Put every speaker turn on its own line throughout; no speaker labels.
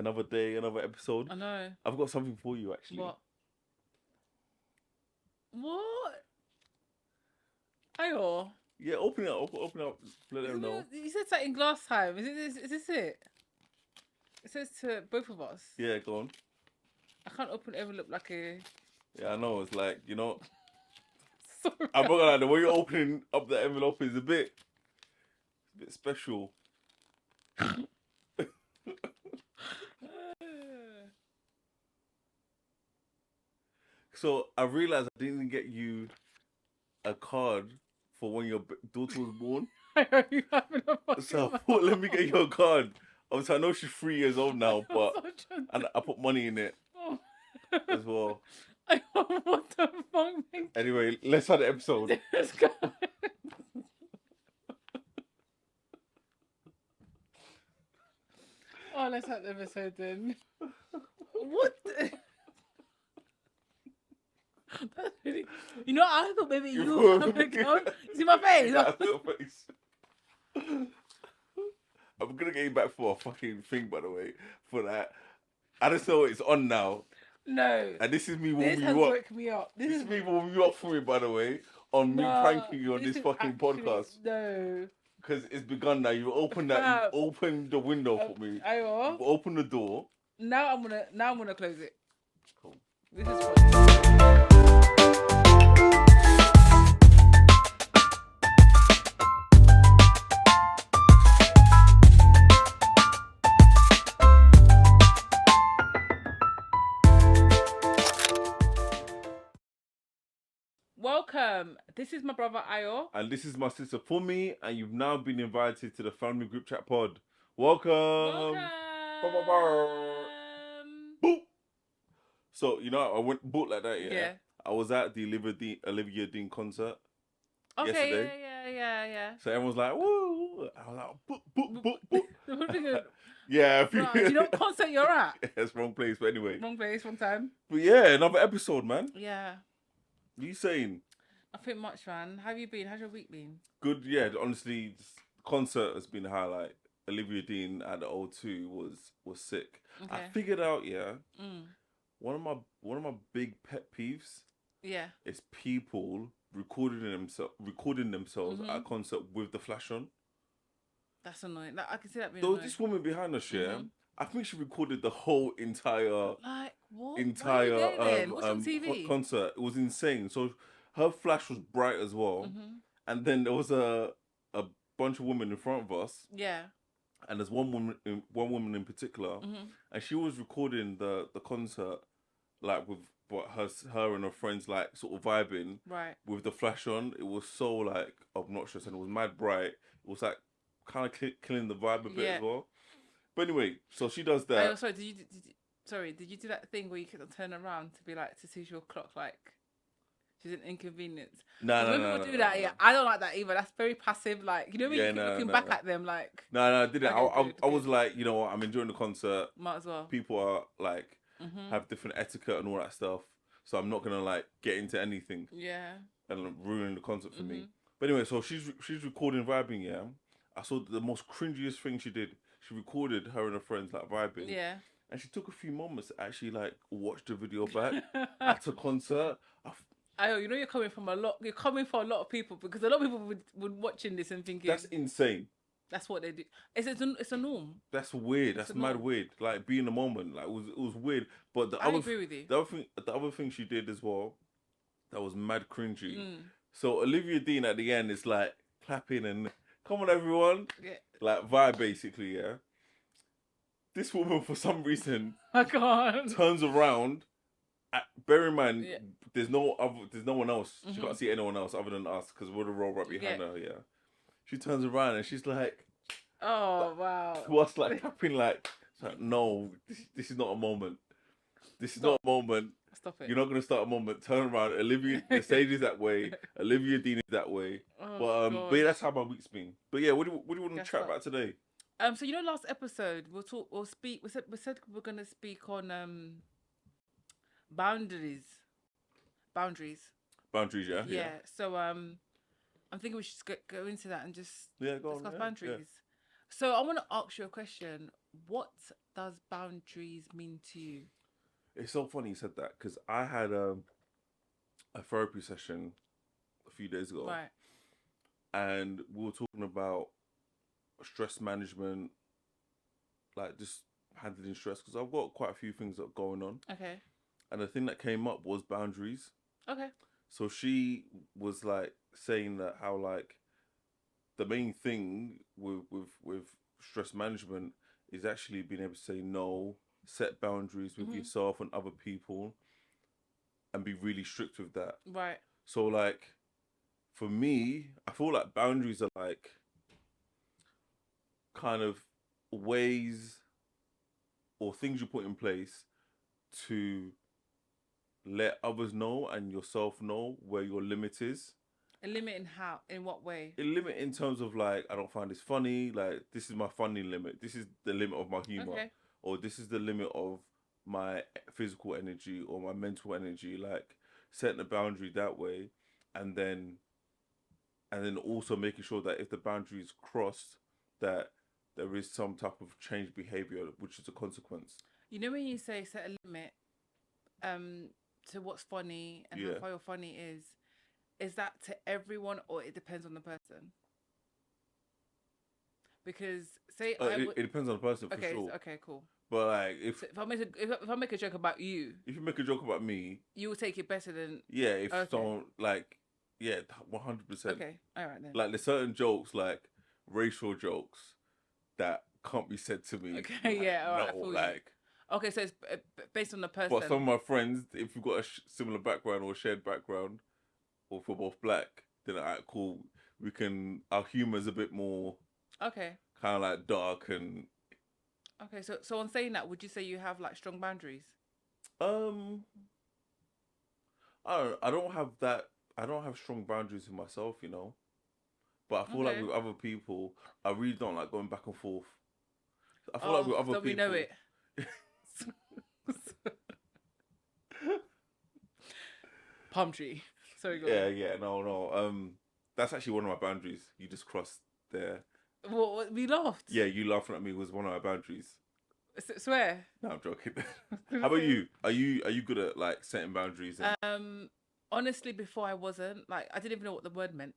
another day, another episode.
I know.
I've got something for you, actually.
What? What? Ayo.
Yeah, open it up. Let them know.
You said that in glass time. Is this it? It says to both of us.
Yeah, go on.
I can't open an envelope like a...
Yeah, I know. It's like,
Sorry.
I'm not gonna lie, the way you're opening up the envelope is a bit special. So I realized I didn't get you a card for when your daughter was born.
You having a fucking
So I thought, let me get you a card. Obviously, I know she's 3 years old now, but and I put money in it as well.
What the fuck?
Anyway, let's have the episode.
Let's go. Oh, let's have the episode then. What? That's really... You know, I thought maybe you were gonna go. You see my face?
Yeah, your face. I'm gonna get you back for a fucking thing, by the way, for that. I just know it's on now.
No.
And this is me warming
This has
you up.
woke me up.
This is me warming you up for me, by the way, on me pranking you on this fucking podcast.
No.
Because it's begun now. You open that. You open the window for me.
Ayo.
You open the door.
Now I'm gonna close it.
Cool.
This is fun. Welcome. This is my brother Ayo.
And this is my sister Fumi, and you've now been invited to the Family Group Chat Pod. Welcome. Boop. So, I went boot like that, yeah? I was at the Olivia Dean concert yesterday.
Yeah.
So everyone's like, woo. I was like, boop. Yeah.
Do you know what concert you're at?
It's wrong place, but anyway.
Wrong place, wrong time.
But yeah, another episode, man.
Yeah.
What are you saying?
Nothing much, man. How have you been? How's your week been?
Good, yeah. Honestly, the concert has been a highlight. Olivia Dean at the O2 was sick. Okay. I figured out, one of my big pet peeves, is people recording themselves at a concert with the flash on.
That's annoying. Like, I can see that being
There was
annoying.
this woman behind us, I think she recorded the whole entire
What's on TV?
concert. It was insane. So her flash was bright as well, and then there was a bunch of women in front of us.
Yeah.
And there's one woman in particular, and she was recording the concert, like with her and her friends, like sort of vibing,
right, with
the flash on. It was so like obnoxious, and it was mad bright. It was like kind of killing the vibe a bit as well. But anyway, so she does that.
Sorry, did you do that thing where you kept turn around to be like to see your clock like? She's an inconvenience.
No.
People do that, yeah. I don't like that either. That's very passive. Like, you know, when you keep looking back at them, like.
No, I didn't. I was like, you know what? I'm enjoying the concert.
Might as well.
People are like have different etiquette and all that stuff, so I'm not gonna like get into anything.
Yeah.
And ruin the concert for me. But anyway, so she's recording vibing. Yeah. I saw the most cringiest thing she did. She recorded her and her friends like vibing.
Yeah. And
she took a few moments to actually like watch the video back at a concert.
You know you're coming for a lot of people, because a lot of people would watching this and thinking
that's insane.
That's what they do. It's a norm.
That's weird. That's mad weird. Like, be in the moment. Like, it was weird. But
I agree with you.
The other thing she did as well, that was mad cringy. So Olivia Dean at the end is like clapping and come on everyone, like vibe basically. Yeah. This woman for some reason
I can't.
turns around. Bear in mind, there's no one else. She can't see anyone else other than us because we're the roll right behind her. Yeah. She turns around and she's like,
"Oh wow!"
To us, like tapping, like no, this is not a moment. This is not a moment.
Stop it.
You're not gonna start a moment. Turn around. Olivia, the stage is that way. Olivia Dean is that way. But yeah, that's how my week's been. But yeah, what do you want to chat about today?
So last episode we said we're gonna speak on boundaries. Yeah. So I'm thinking we should go into that and just discuss boundaries. Yeah. So I want to ask you a question. what does boundaries mean to you?
It's so funny you said that because I had a therapy session a few days ago,
Right.
and we were talking about stress management, like just handling stress because I've got quite a few things that are going on,
Okay.
and the thing that came up was boundaries.
Okay.
So she was like saying that how like the main thing with stress management is actually being able to say no, set boundaries with yourself and other people, and be really strict with that.
Right.
So like for me, I feel like boundaries are like kind of ways or things you put in place to let others know and yourself know where your limit is.
A limit in how? In what way?
A limit in terms of like, I don't find this funny, like this is my funny limit. This is the limit of my humor.
Okay.
Or this is the limit of my physical energy or my mental energy. Like setting a boundary that way, and then also making sure that if the boundary is crossed, that there is some type of change behavior, which is a consequence.
You know when you say set a limit, to what's funny and how
Yeah.
far your funny is that to everyone or it depends on the person? Because say I
It,
would.
it depends on the person for
Okay.
sure.
Okay. Cool.
But like, if
So if I make a joke about you,
if you make a joke about me,
you will take it better than.
yeah, if
Okay.
someone like, yeah, 100%.
Okay. All right then.
Like there's certain jokes, like racial jokes, that can't be said to me.
Okay.
Like,
Yeah. All right. I
no,
feel you.
like.
Okay. So it's based on the person.
But some of my friends, if we've got a similar background or shared background, or if we're both black, then alright, cool. We can. Our humor's a bit more
Okay.
kind of like dark and
Okay. So on saying that, would you say you have like strong boundaries?
um. I don't have that. I don't have strong boundaries in myself, you know. But I feel like
Okay.
with other people, I really don't like going back and forth. I feel like
Oh,
with other
so we know
people,
it. Palm tree. Sorry, go
yeah,
on.
yeah, no, no. That's actually one of my boundaries. You just crossed there.
What, we laughed.
Yeah, you laughing at me was one of my boundaries.
Swear.
No, I'm joking. How about you? Are you good at like setting boundaries?
Honestly, before I wasn't like I didn't even know what the word meant.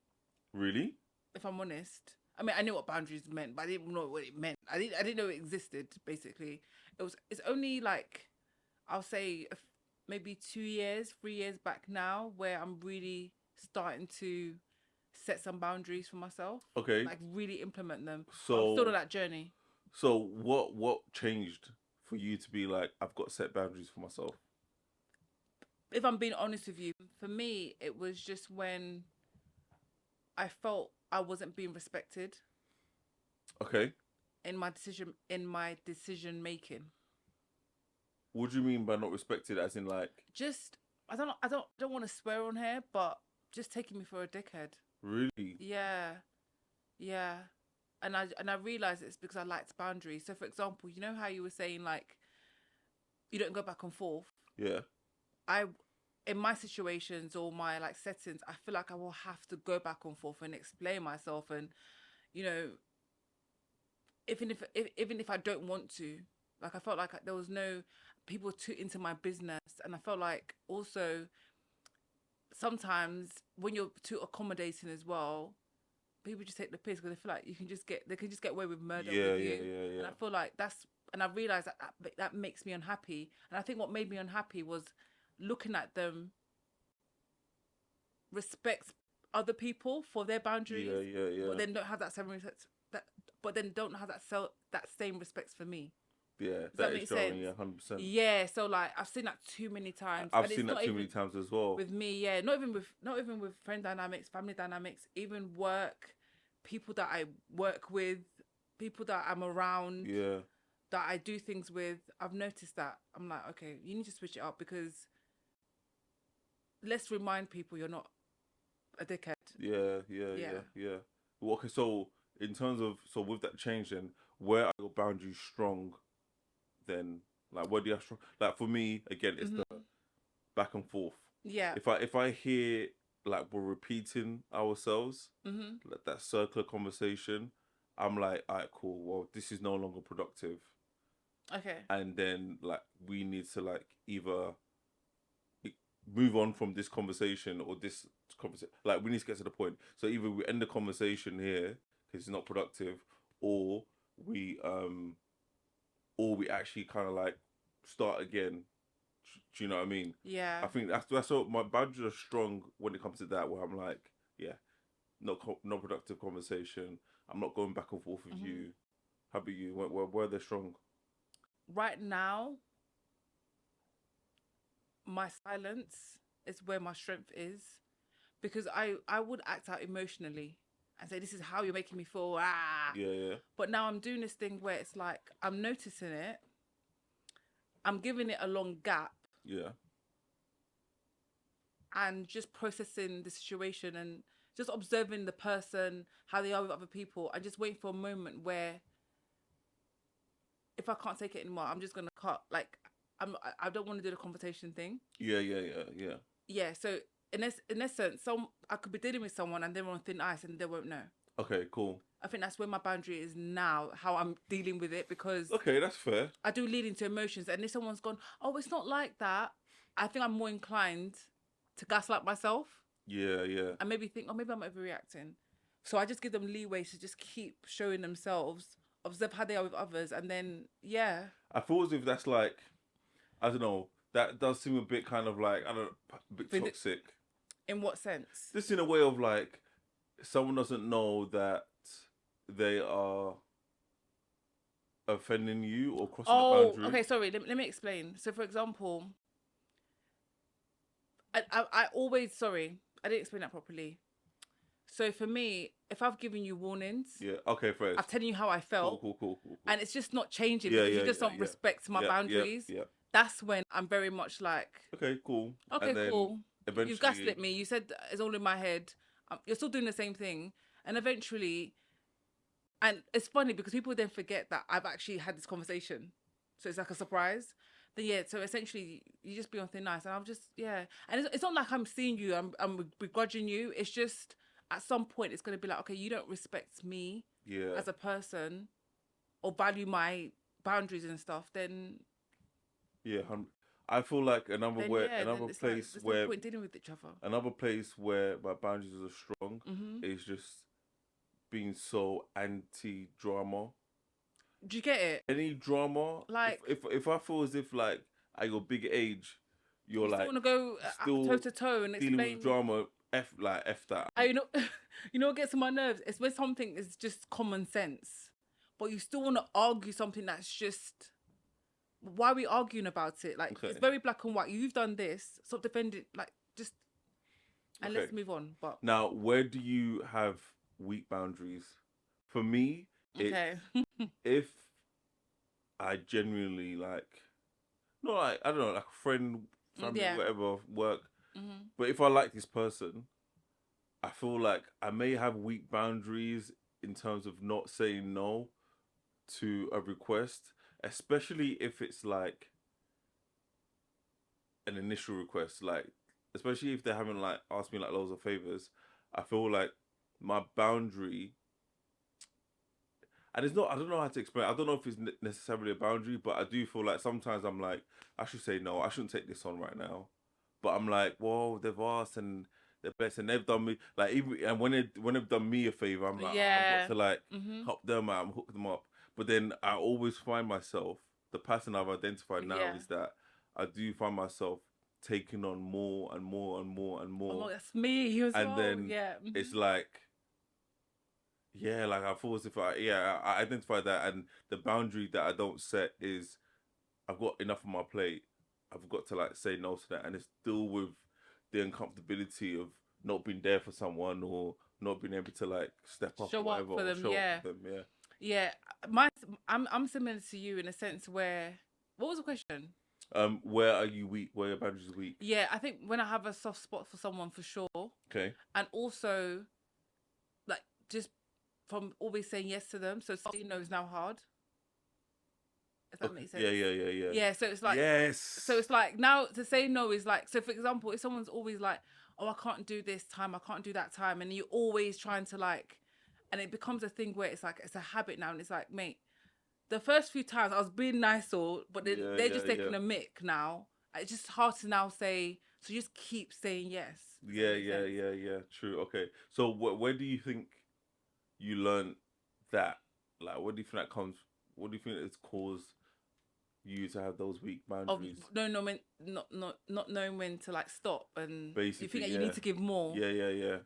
Really?
If I'm honest, I mean I knew what boundaries meant, but I didn't know what it meant. I didn't know it existed. Basically, it's only like I'll say maybe 2 years, 3 years back now where I'm really starting to set some boundaries for myself.
Okay.
Like really implement them. But I'm still
So
on that journey.
so what changed for you to be like I've got set boundaries for myself?
If I'm being honest with you, for me, it was just when I felt I wasn't being respected
Okay.
in my decision making.
What do you mean by not respected? As in like
Just I don't want to swear on here, but just taking me for a dickhead.
really?
Yeah, yeah. And I realized it's because I liked boundaries. So for example, you know how you were saying like you don't go back and forth.
Yeah.
I in my situations or my like settings, I feel like I will have to go back and forth and explain myself and you know even if I don't want to, like I felt like there was no people too into my business, and I felt like also sometimes when you're too accommodating as well, people just take the piss because they feel like they can just get away with murder
Yeah,
with
yeah,
you,
yeah,
and
yeah.
I feel like and I realized that makes me unhappy, and I think what made me unhappy was looking at them respect other people for their
Yeah,
boundaries,
yeah,
but
yeah.
then don't have that same respect but then don't have that same respect for me.
Yeah,
Does
that
that
is
make
jarring,
sense?
yeah, 100%.
Yeah, so like I've seen that too many times,
I've
and
seen
it's
that
not
too
even
many times as well.
with me. Yeah, not even with friend dynamics, family dynamics, even work, people that I work with, people that I'm around,
Yeah,
that I do things with. I've noticed that I'm like, okay, you need to switch it up because let's remind people you're not a dickhead.
yeah, yeah,
Yeah.
yeah, yeah. Well, okay, so in terms of with that change, then where are your boundaries strong? Then like where do you have strong? Like for me, again, it's the back and forth.
Yeah.
If I hear like we're repeating ourselves,
Mhm.
like that circular conversation, I'm like, alright, cool. Well, this is no longer productive.
Okay.
and then like we need to like either move on from this conversation or this conversation. Like we need to get to the point. So either we end the conversation here because it's not productive, or we um or we actually kind of like start again. Do you know what I mean?
Yeah.
I think that's what my boundaries are strong when it comes to that. Where I'm like, yeah, no productive conversation. I'm not going back and forth with you. How about you? Where they're strong?
Right now, my silence is where my strength is, because I would act out emotionally and say, this is how you're making me feel.
Yeah.
But now I'm doing this thing where it's like I'm noticing it, I'm giving it a long gap,
Yeah.
and just processing the situation and just observing the person, how they are with other people, and just waiting for a moment where, if I can't take it anymore, I'm just gonna cut. Like I don't want to do the conversation thing.
Yeah.
Yeah. So in essence, I could be dealing with someone and they're on thin ice and they won't know.
Okay, cool.
I think that's where my boundary is now, how I'm dealing with it, because
Okay, that's fair.
I do lead into emotions, and if someone's gone, oh, it's not like that, I think I'm more inclined to gaslight myself.
Yeah.
And maybe think, oh, maybe I'm overreacting. So I just give them leeway to just keep showing themselves, observe how they are with others, and then, yeah.
I feel as if that's like, I don't know, that does seem a bit kind of like, I don't know, a bit toxic.
In what sense?
Just in a way of like, someone doesn't know that they are offending you or crossing the boundary.
Okay, sorry, let me explain. So, for example, I always, sorry, I didn't explain that properly. So for me, if I've given you warnings,
Yeah, okay, first.
I've telling you how I felt,
cool.
and it's just not changing because you just don't respect my boundaries.
Yeah.
That's when I'm very much like,
okay, cool.
Okay,
and then
cool.
Eventually,
You've gaslit me. You said it's all in my head. You're still doing the same thing, and eventually, and it's funny because people then forget that I've actually had this conversation, so it's like a surprise. Then yeah, so essentially you just be on thin ice, and I'm just and it's not like I'm seeing you, I'm begrudging you. It's just at some point it's gonna be like, okay, you don't respect me as a person or value my boundaries and stuff. Then
I feel like another place where
no point dealing with each other.
Another place where my boundaries are strong is just being so anti-drama.
Do you get it?
Any drama,
like
if I feel as if like at your big age, you're like
want to go toe to toe and
dealing
explain
with drama. F that.
You know what gets on my nerves? It's when something is just common sense, but you still want to argue something that's just. Why are we arguing about it? Like it's very black and white. You've done this. Stop defending. Like just. And let's move on. But
now, where do you have weak boundaries? For me, if I genuinely like, not like, I don't know, like a friend, family, whatever, work. But if I like this person, I feel like I may have weak boundaries in terms of not saying no to a request, especially if it's like an initial request, like especially if they haven't like asked me like loads of favors. I feel like my boundary, and it's not, I don't know how to explain it. I don't know if it's necessarily a boundary, but I do feel like sometimes I'm like, I should say no, I shouldn't take this on right now. But I'm like, whoa, they've asked and they're blessed and they've done me like, even and when they've done me a favor, I'm like, I've got to like help them out and hook them up. But then I always find myself, the pattern I've identified now is that I do find myself taking on more and more and more and more.
Oh, that's me as well.
And then it's like, like I feel as if I identify that, and the boundary that I don't set is I've got enough on my plate. I've got to like say no to that, and it's still with the uncomfortability of not being there for someone or not being able to like step up,
show
or whatever,
up for them.
show up for them.
Yeah, I'm similar to you in a sense where. What was the question?
Where are you weak? Where your boundaries are weak?
Yeah, I think when I have a soft spot for someone, for sure.
Okay.
And also, like, just from always saying yes to them. So saying no is now hard. If that makes sense.
Yeah.
Yeah, so it's like
yes.
So it's like now to say no is like, so for example, if someone's always like, oh, I can't do this time, I can't do that time, and you're always trying to like, and it becomes a thing where it's like it's a habit now, and it's like, mate, the first few times I was being nice, but then
Yeah,
they're
yeah,
just taking
yeah.
a mick now. It's just hard to now say. So you just keep saying yes. Does that
Yeah,
make
yeah,
sense?
yeah, yeah. True. Okay. So where do you think you learned that? Like, what do you think that comes? What do you think it's caused you to have those weak
Of
boundaries?
no, no, when not knowing when to like stop, and you think
Basically,
that you
yeah,
need to give more.
yeah, yeah, yeah.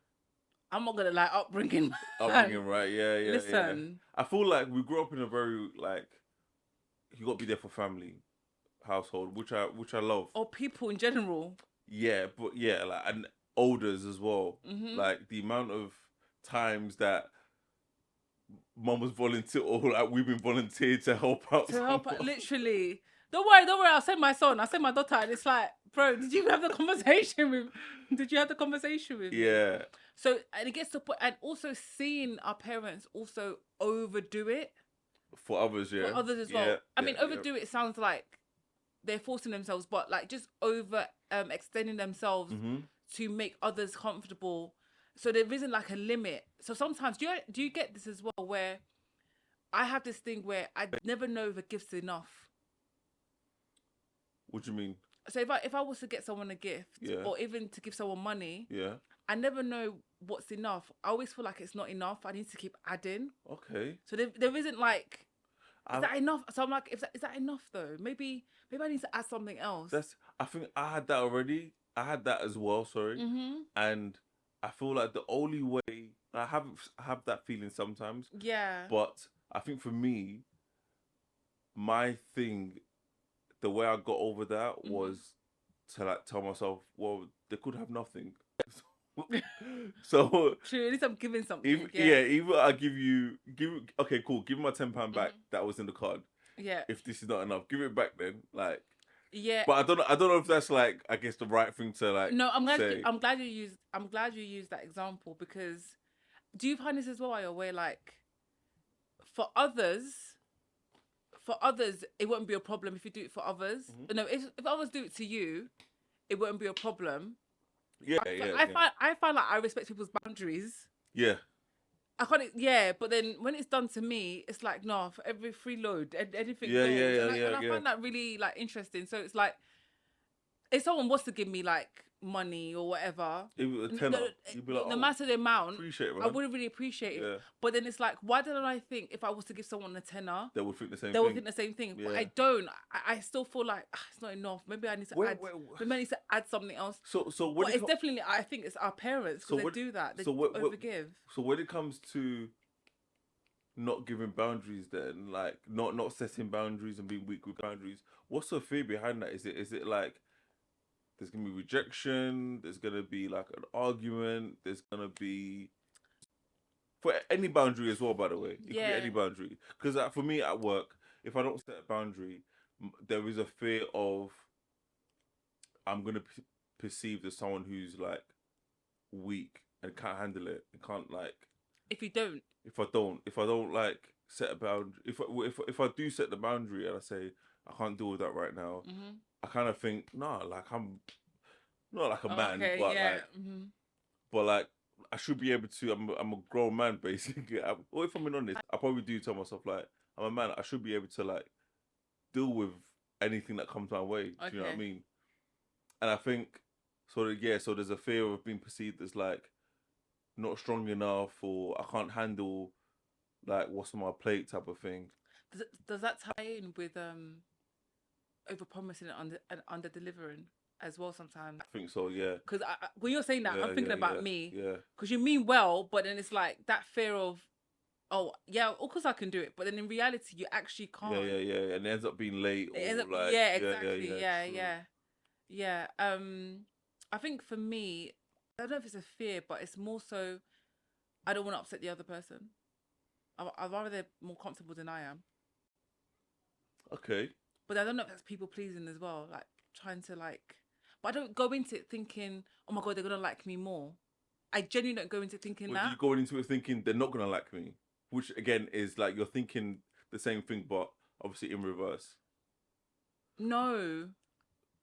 I'm not gonna like upbringing. Man.
Upbringing, right? Yeah, yeah, yeah.
Listen,
I feel like we grew up in a very like you got to be there for family household, which I love.
or people in general.
Yeah, but yeah, like and elders as well.
Mm-hmm.
Like the amount of times that mum was volunteer or like we've been volunteered to help out
To help,
someone.
literally. Don't worry, don't worry. I'll send my son. I'll send my daughter, and it's like, bro, did you have the conversation with? Did you have the conversation with me?
Yeah,
So, and it gets to point, and also seeing our parents also overdo it
for others, yeah,
for others as
yeah,
well. I
yeah,
mean,
yeah.
overdo it sounds like they're forcing themselves, but like just over extending themselves
Mm-hmm.
to make others comfortable. So there isn't like a limit. So sometimes do you get this as well, where I have this thing where I never know if a gift's enough.
What do you mean?
So if I was to get someone a gift,
Yeah,
or even to give someone money,
yeah.
I never know what's enough. I always feel like it's not enough. I need to keep adding.
Okay.
So there isn't like, is
I
that enough? So I'm like, is that enough though? Maybe I need to add something else.
that's. I think I had that already. I had that as well. Sorry,
Mm-hmm.
and I feel like the only way I have that feeling sometimes,
Yeah.
but I think for me, my thing, the way I got over that was to like tell myself, well, they could have nothing. So
True. At least I'm giving something.
even
Yeah.
even I give okay, cool, give me my £10 back
Mhm.
that was in the card.
Yeah.
If this is not enough, give it back then. Like,
Yeah.
but I don't know if that's like I guess the right thing to like
No,
say.
I'm glad you used that example, because do you find this as well, where like for others it won't be a problem if you do it for others.
Mhm.
No, if others do it to you, it won't be a problem.
Yeah, yeah,
I find like I respect people's boundaries.
yeah.
I can't, yeah, but then when it's done to me, it's like, no, for every free load, anything
Yeah,
goes.
yeah, yeah,
And
yeah,
I
yeah.
find that really like interesting. So it's like, if someone was to give me like money or whatever,
If it was a tenner, you'd be like,
no
oh,
matter the amount,
appreciate it, man.
I wouldn't really appreciate it.
Yeah,
But then it's like, why don't I think if I was to give someone a tenner,
they would think the same
they would
thing.
think the same thing?
Yeah.
But I don't. I still feel like it's not enough. Maybe I need to add. Maybe I need to add something else.
So
But it's definitely, I think it's our parents, because they do that. They overgive.
So when it comes to not giving boundaries, then like not setting boundaries and being weak with boundaries, what's the fear behind that? Is it like there's gonna be rejection? There's gonna be like an argument. There's gonna be for any boundary as well. By the way, it could be any boundary. Because for me at work, if I don't set a boundary, there is a fear of I'm gonna perceived as someone who's like weak and can't handle it and can't like.
If you don't.
If I don't like set a boundary, if I do set the boundary and I say I can't deal with that right now, I kind of think nah, like I'm not like a man, but like, but like I should be able to. I'm a grown man basically. Or if I'm being honest, I probably do tell myself like I'm a man. I should be able to like deal with anything that comes my way. Do you know what I mean? And I think so there's a fear of being perceived as like not strong enough, or I can't handle like what's on my plate type of thing.
Does that tie in with over promising and under delivering as well sometimes?
I think so, yeah.
Because when you're saying that, I'm thinking about me.
Yeah.
Because you mean well, but then it's like that fear of, oh yeah, of course I can do it, but then in reality you actually can't.
Yeah, and it ends up being late.
It ends up,
like,
yeah, exactly, yeah. I think for me, I don't know if it's a fear, but it's more so I don't want to upset the other person. I'd rather they're more comfortable than I am.
Okay.
But I don't know if that's people pleasing as well, like trying to like. But I don't go into it thinking, oh my god, they're gonna like me more. I genuinely don't go into thinking that.
You going into it thinking they're not gonna like me, which again is like you're thinking the same thing, but obviously in reverse.
No,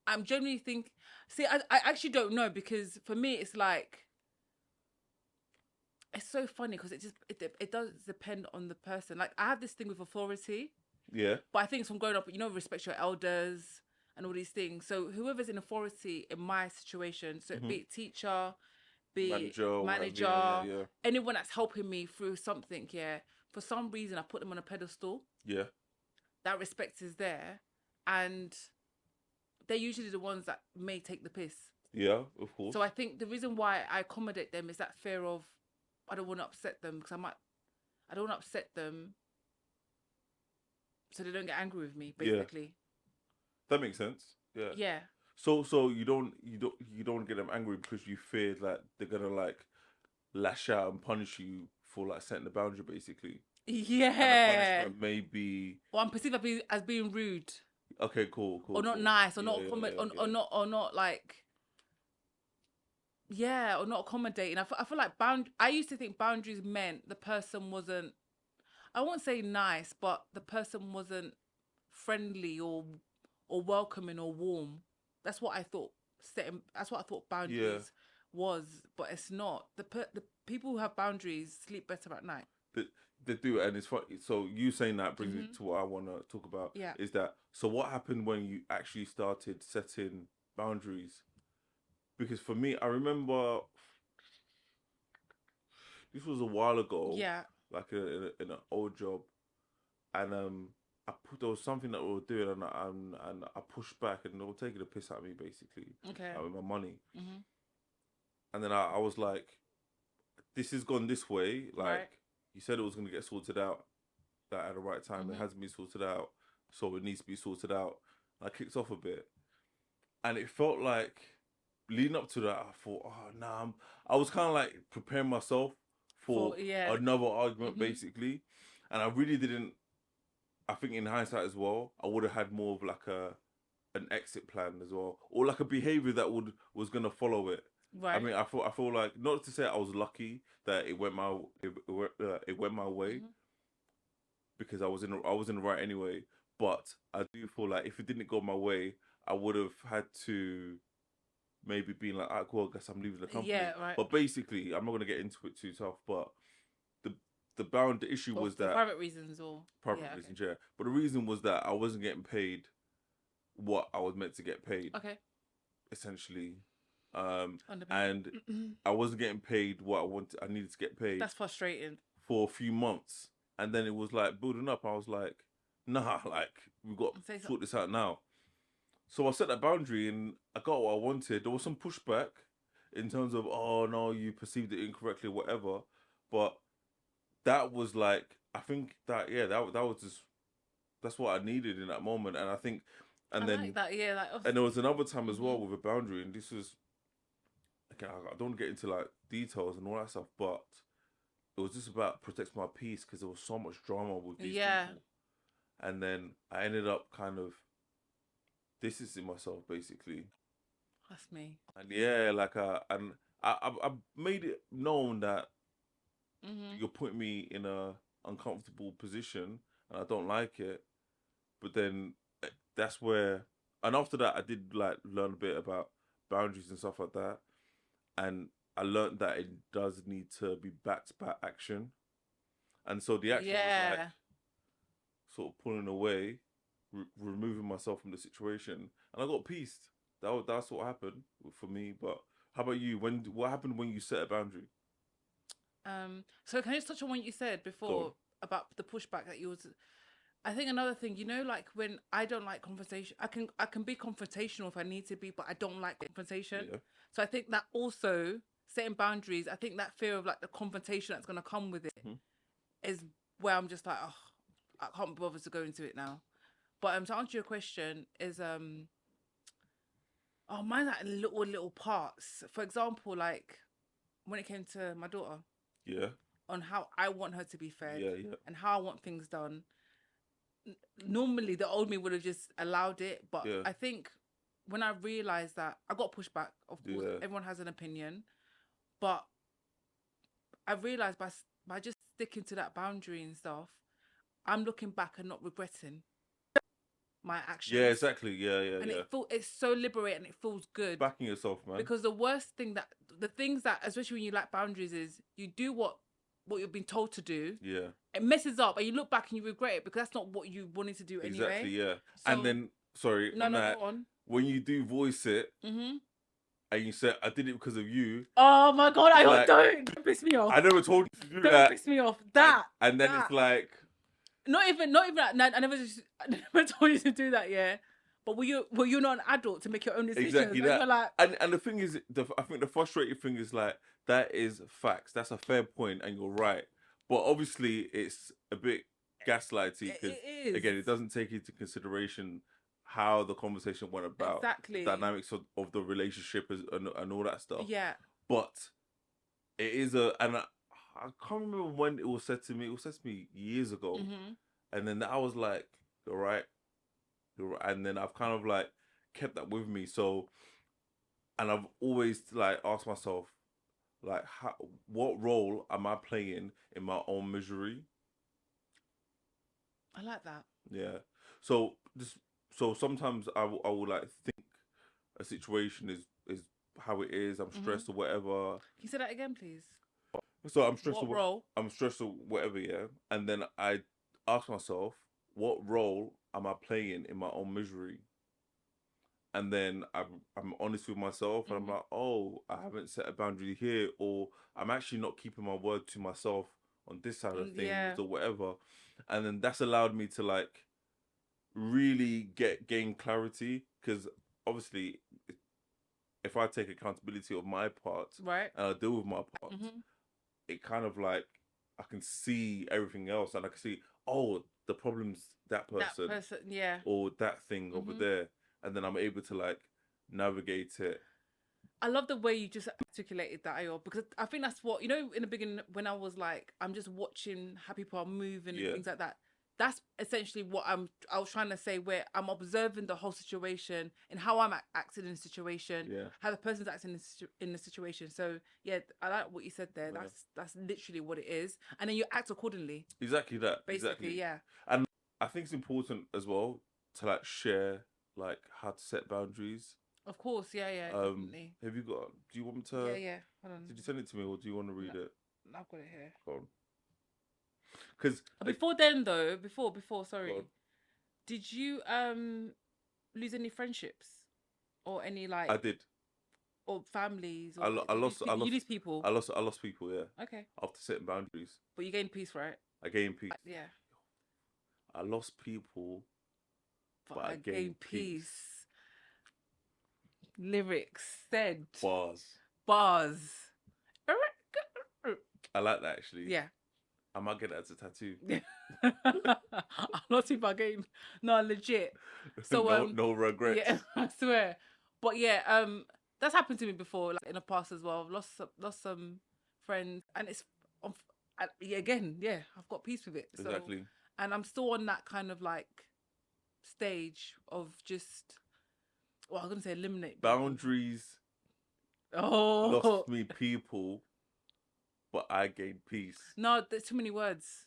I'm genuinely think. See, I actually don't know, because for me it's like, it's so funny because it does depend on the person. Like I have this thing with authority.
Yeah.
But I think it's from growing up, respect your elders and all these things. So whoever's in authority in my situation, so be it teacher, be it
Manager, whatever.
manager,
Yeah.
anyone that's helping me through something, for some reason I put them on a pedestal.
Yeah.
That respect is there, and they're usually the ones that may take the piss.
Yeah, of course.
So I think the reason why I accommodate them is that fear of I don't want to upset them, because I don't want to upset them so they don't get angry with me, basically.
Yeah. That makes sense. Yeah.
Yeah.
So you don't get them angry because you fear that they're gonna like lash out and punish you for like setting the boundary, basically.
Yeah.
And the punishment may be.
Or I'm perceived as being rude.
Okay, cool.
Or not nice, or not like. Yeah, or not accommodating. I feel like I used to think boundaries meant the person wasn't. I won't say nice, but the person wasn't friendly or welcoming or warm. That's what I thought That's what I thought boundaries was, but it's not. The people who have boundaries sleep better at night.
They do, and it's funny. So you saying that brings me to what I want to talk about.
Yeah.
Is that so? What happened when you actually started setting boundaries? Because for me, I remember this was a while ago.
Yeah.
Like in an old job, and there was something that we were doing, and I pushed back, and they were taking a piss at me, basically.
Okay.
With my money. And then I was like, this has gone this way. Like,
right.
You said it was going to get sorted out at the right time. It hasn't been sorted out, so it needs to be sorted out. And I kicked off a bit. And it felt like, leading up to that, I thought, oh, nah, I was kind of like preparing myself for another argument, basically. And I really didn't, I think in hindsight as well, I would have had more of like an exit plan as well. Or like a behavior that was going to follow it.
Right.
I mean, I feel like, not to say I was lucky that it went my way, because I was in the right anyway. But I do feel like if it didn't go my way, I would have had to maybe be like, "Ah, cool, I guess I'm leaving the company."
Yeah, right.
But basically, I'm not gonna get into it too tough. But the issue was that
private reasons
reasons, yeah. But the reason was that I wasn't getting paid what I was meant to get paid.
Okay.
Essentially. And I wasn't getting paid what I needed to get paid.
That's frustrating.
For a few months, and then it was like building up. I was like, nah, like we've got to sort this out now. So I set that boundary, and I got what I wanted. There was some pushback in terms of, oh no, you perceived it incorrectly, whatever. But that was like, I think that that was just, that's what I needed in that moment. And I think, and then
like that,
and there was another time as well with a boundary, and this was. Okay, I don't want to get into like details and all that stuff, but it was just about protecting my peace because there was so much drama with these people. And then I ended up kind of distancing myself, basically.
That's me.
And like I made it known that you're putting me in a uncomfortable position, and I don't like it. But then that's where, and after that, I did like learn a bit about boundaries and stuff like that. And I learned that it does need to be backed by action. And so the action was like sort of pulling away, removing myself from the situation. And I got peace. That's what happened for me. But how about you? What happened when you set a boundary?
So can I just touch on what you said before about the pushback that you was... I think another thing, like when I don't like confrontation, I can be confrontational if I need to be, but I don't like confrontation. Yeah. So I think that also setting boundaries, I think that fear of like the confrontation that's going to come with it is where I'm just like, oh, I can't be bothered to go into it now. But to answer your question is, mine's like little parts. For example, like when it came to my daughter.
Yeah.
On how I want her to be fed.
Yeah.
And how I want things done. Normally the old me would have just allowed it, but I think when I realized that, I got pushback, of course, everyone has an opinion, but I realized by just sticking to that boundary and stuff, I'm looking back and not regretting my actions.
Yeah, exactly. Yeah.
And it's so liberating, it feels good.
Backing yourself, man.
Because the worst thing the things that, especially when you lack boundaries, is you do what what you've been told to do,
Yeah.
it messes up, and you look back and you regret it because that's not what you wanted to do anyway.
Exactly. Yeah.
So,
And then, sorry,
no,
on
no,
that,
go on.
when you do voice it, and you say, "I did it because of you."
Oh my god!
Like,
Don't piss me off.
I never told you to do
Don't
that.
piss me off.
And then it's like,
not even that. I never told you to do that. Yeah, but were you not an adult to make your own decisions?
exactly that.
You're like,
and the thing is, I think the frustrating thing is like that is facts. That's a fair point, and you're right. But obviously, it's a bit gaslighty because again, it doesn't take into consideration how the conversation went about,
exactly
the dynamics of the relationship and all that stuff.
Yeah.
But it is I can't remember when it was said to me. It was said to me years ago, and then I was like, "You're right," and then I've kind of like kept that with me. So, and I've always like asked myself, like, what role am I playing in my own misery?
I like that.
Yeah. So sometimes I will like think a situation is how it is. I'm stressed or whatever.
Can you say that again, please?
So I'm stressed.
What role?
I'm stressed or whatever. Yeah. And then I ask myself, what role am I playing in my own misery? And then I'm honest with myself, and I'm like, oh, I haven't set a boundary here, or I'm actually not keeping my word to myself on this side of things, or whatever. And then that's allowed me to like really gain clarity, because obviously, if I take accountability of my part,
right,
and I deal with my part, it kind of like I can see everything else, and I can see, oh, the problem's that person,
yeah,
or that thing over there. And then I'm able to like navigate it.
I love the way you just articulated that, Ayo, because I think that's what, in the beginning when I was like, I'm just watching how people are moving and things like that. That's essentially what I was trying to say, where I'm observing the whole situation and how I'm acting in the situation, how the person's acting in the situation. So yeah, I like what you said there. Yeah. That's literally what it is, and then you act accordingly.
Exactly that.
Basically,
exactly.
Yeah.
And I think it's important as well to like share like how to set boundaries.
Of course, yeah, definitely.
Have you got? Do you want me to?
Yeah. Hold on.
Did you send it to me, or do you want to read it?
I've got it here.
Go on. Because
before then, though, sorry, did you lose any friendships or any like?
I did.
Or families? Or
I lost.
You lose people.
I lost people. Yeah.
Okay.
After setting boundaries.
But you gained peace, right?
I gained peace.
Yeah.
I lost people,
but I gained peace. Lyrics said. Bars.
I like that actually.
Yeah.
I might get that as a tattoo.
I'm not too bad game. No, legit. So
no regrets.
Yeah, I swear. But yeah, that's happened to me before, like in the past as well. I've lost some friends, and it's again, I've got peace with it. So,
exactly.
And I'm still on that kind of like stage of just, I was gonna say eliminate
boundaries. Lost me people, but I gained peace.
No, there's too many words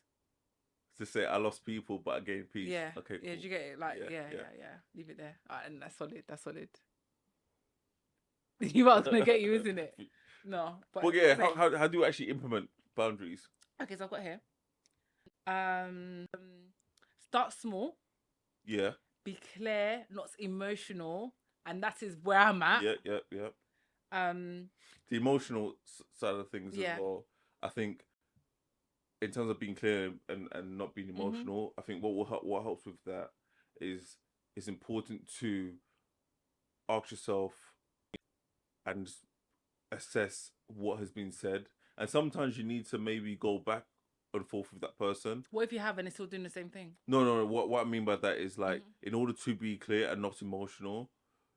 to say I lost people, but I gained peace.
Yeah.
Okay. Cool.
Yeah. Did you get it? Like, yeah. Leave it there. And that's solid. That's solid. You are gonna get you, isn't it? No.
But yeah, how do you actually implement boundaries?
Okay, so I've got here. Start small.
Yeah.
Be clear, not emotional, and that is where I'm at.
Yeah. The emotional side of things as well. I think in terms of being clear and not being emotional, I think what helps with that is it's important to ask yourself and assess what has been said. And sometimes you need to maybe go back and forth with that person.
What if you have and it's still doing the same thing?
No. What I mean by that is like, in order to be clear and not emotional,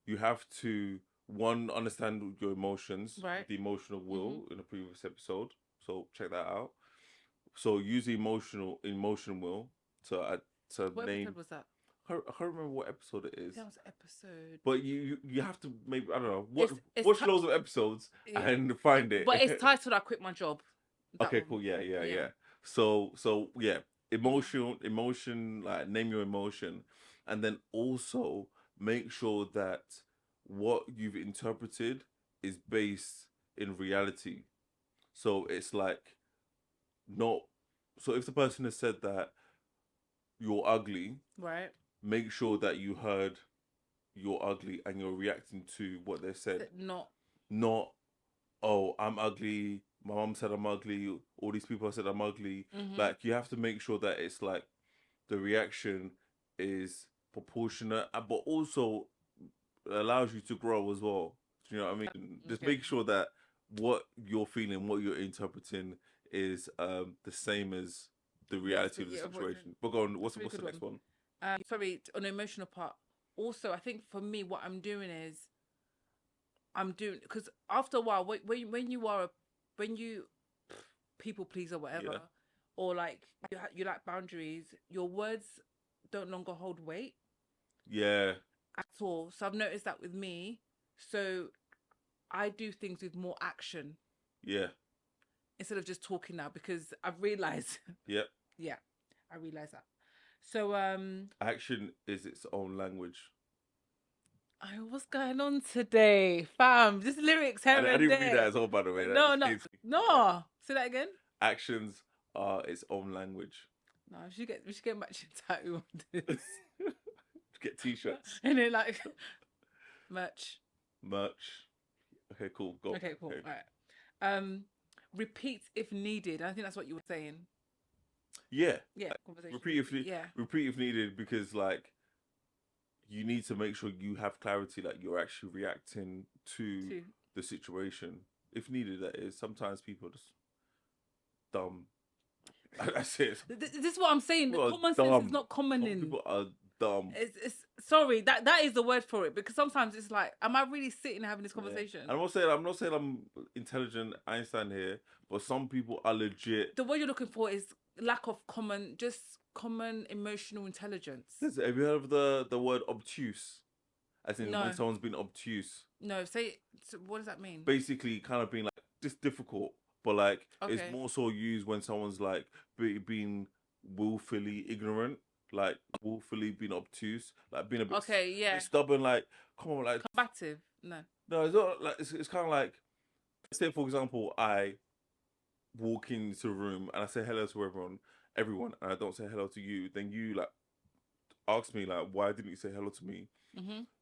you have to, one, understand your emotions,
right?
The emotional will in the previous episode. So check that out. So use the emotion will to
what
name.
What episode was that?
I can't remember what episode it is.
That was episode.
But you have to maybe, I don't know, watch loads of episodes and find it.
But it's titled "I Quit My Job."
Okay, cool. Yeah. So yeah, emotion, like name your emotion, and then also make sure that what you've interpreted is based in reality. So it's like not. So if the person has said that you're ugly,
Right.
make sure that you heard you're ugly and you're reacting to what they said.
Not.
Not, oh, I'm ugly. My mom said I'm ugly. All these people said I'm ugly. Like, you have to make sure that it's like the reaction is proportionate, but also allows you to grow as well. Do you know what I mean? Just make sure that what you're feeling, what you're interpreting is the same as the reality of the situation. But go on, what's the next one?
Sorry, on the emotional part. Also, I think for me, what I'm doing is because after a while, when you people please or whatever, or like you like boundaries, your words don't longer hold weight.
Yeah.
At all. So I've noticed that with me. So I do things with more action.
Yeah.
Instead of just talking now, because I've realized.
Yep.
Yeah, I realized that. So
action is its own language.
What's going on today, fam? Just lyrics here and
I didn't
there.
read that as well, by the way.
No. Say that again.
Actions are its own language.
No, we should get matching tattoo on this.
Get t-shirts.
And then like merch.
Okay, cool. Go.
Okay, cool. Okay. All right. Repeat if needed. I think that's what you were saying.
Yeah.
Yeah.
Repeat if needed, because like you need to make sure you have clarity, like you're actually reacting to the situation. If needed, that is. Sometimes people are just dumb. That's it.
This is what I'm saying. The common sense is not common.
Some people are dumb.
It's sorry, that is the word for it, because sometimes it's like, am I really sitting and having this conversation?
Yeah. I'm not saying I'm intelligent Einstein here, but some people are legit.
The word you're looking for is lack of common emotional intelligence.
Have you heard of the word obtuse? As in when someone's been obtuse.
No, what does that mean?
Basically, kind of being like just difficult, but like it's more so used when someone's like being willfully ignorant, like willfully being obtuse, like being a bit, bit stubborn, like come on, like
combative. No,
it's not like it's kind of like, say for example, I walk into a room and I say hello to everyone, and I don't say hello to you, then you like ask me like, why didn't you say hello to me?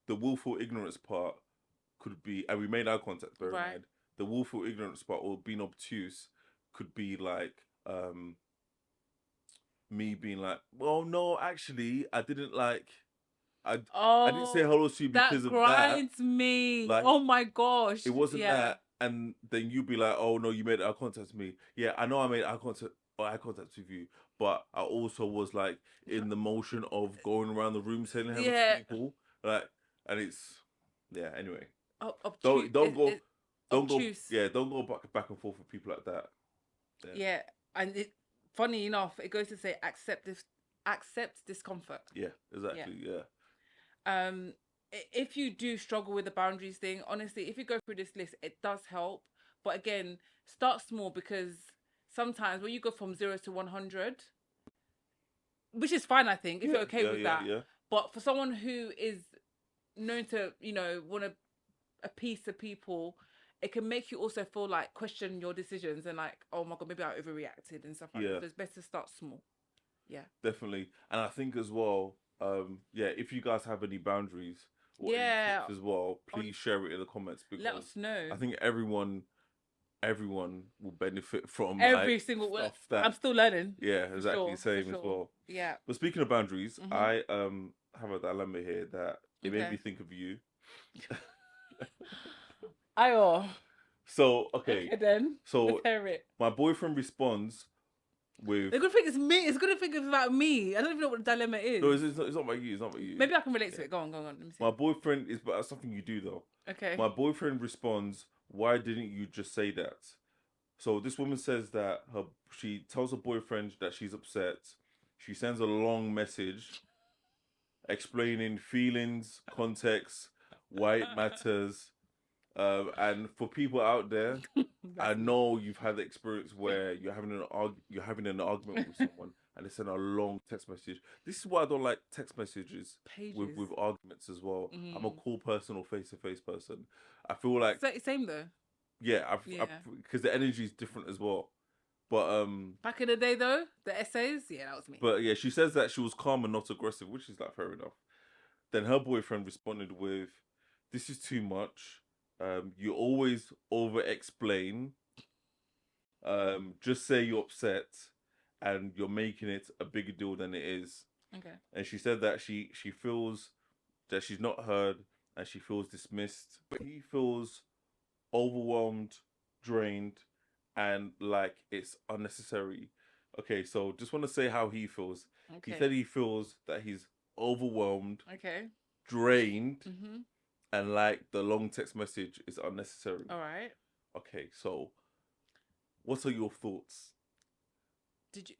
The willful ignorance part could be, and we made eye contact, bear in mind. The willful ignorance part, or being obtuse, could be like me being like, well, no, actually, I didn't like. I didn't say hello to you because of that.
That grinds me. Like, oh my gosh.
It wasn't that. And then you'd be like, oh no, you made eye contact with me. Yeah, I know I made eye contact with you, but I also was like in the motion of going around the room saying hello to people. Like, and it's anyway. Don't go back and forth with people like that.
Yeah, and funny enough, it goes to say accept discomfort.
Yeah, exactly. Yeah.
If you do struggle with the boundaries thing, honestly, if you go through this list, it does help. But again, start small, because sometimes when you go from 0 to 100, which is fine, I think, if you're okay with that. Yeah. But for someone who is known to, want to appease to people, it can make you also feel like question your decisions and like, oh my God, maybe I overreacted and stuff like that. So it's best to start small. Yeah.
Definitely. And I think as well, if you guys have any boundaries or any tips as well, please share it in the comments, because
let us know.
I think everyone will benefit from
every single stuff that I'm still learning.
Yeah, exactly. Same as well.
Yeah.
But speaking of boundaries, I have a dilemma here that it made me think of you. So okay then. So my boyfriend responds with.
They're gonna think it's me. It's gonna think it's about me. I don't even know what the dilemma is.
No, it's not about you. It's not about you.
Maybe I can relate to it. Go on. Let me see.
My boyfriend is, but that's something you do though.
Okay.
My boyfriend responds, "Why didn't you just say that?" So this woman says that she tells her boyfriend that she's upset. She sends a long message explaining feelings, context, why it matters. And for people out there, I know you've had the experience where you're having an argument with someone and they send a long text message. This is why I don't like text messages with arguments as well. I'm a cool person or face-to-face person. I feel like
same though.
Yeah, because the energy is different as well. But
back in the day though, the essays, yeah, that was me.
But yeah, she says that she was calm and not aggressive, which is like fair enough. Then her boyfriend responded with, "This is too much. You always over explain. Just say you're upset, and you're making it a bigger deal than it is."
Okay.
And she said that she feels that she's not heard and she feels dismissed. But he feels overwhelmed, drained, and like it's unnecessary. Okay, so just want to say how he feels.
Okay.
He said he feels that he's overwhelmed,
Okay.
drained, and like the long text message is unnecessary.
All right.
Okay, so what are your thoughts?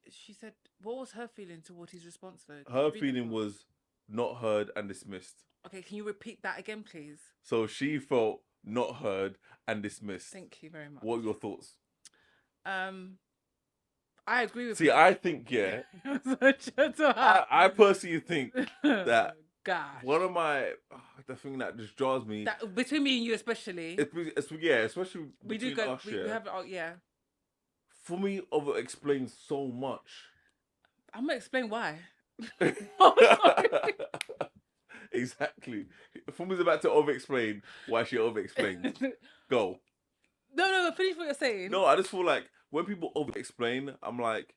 She said, what was her feeling toward his response though?
Her feeling was not heard and dismissed.
Okay, can you repeat that again, please?
So she felt not heard and dismissed.
Thank you very much.
What are your thoughts?
I agree with
you.
you.
I think, yeah. I personally think that one of my the thing that just draws me
that, between me and you especially.
Especially
we do go. Us, we have it. Oh yeah.
For me, over explains so much.
I'm gonna explain why.
Exactly. Fumi's about to over explain why she over explains. Go.
No, finish what you're saying.
No, I just feel like when people over explain, I'm like,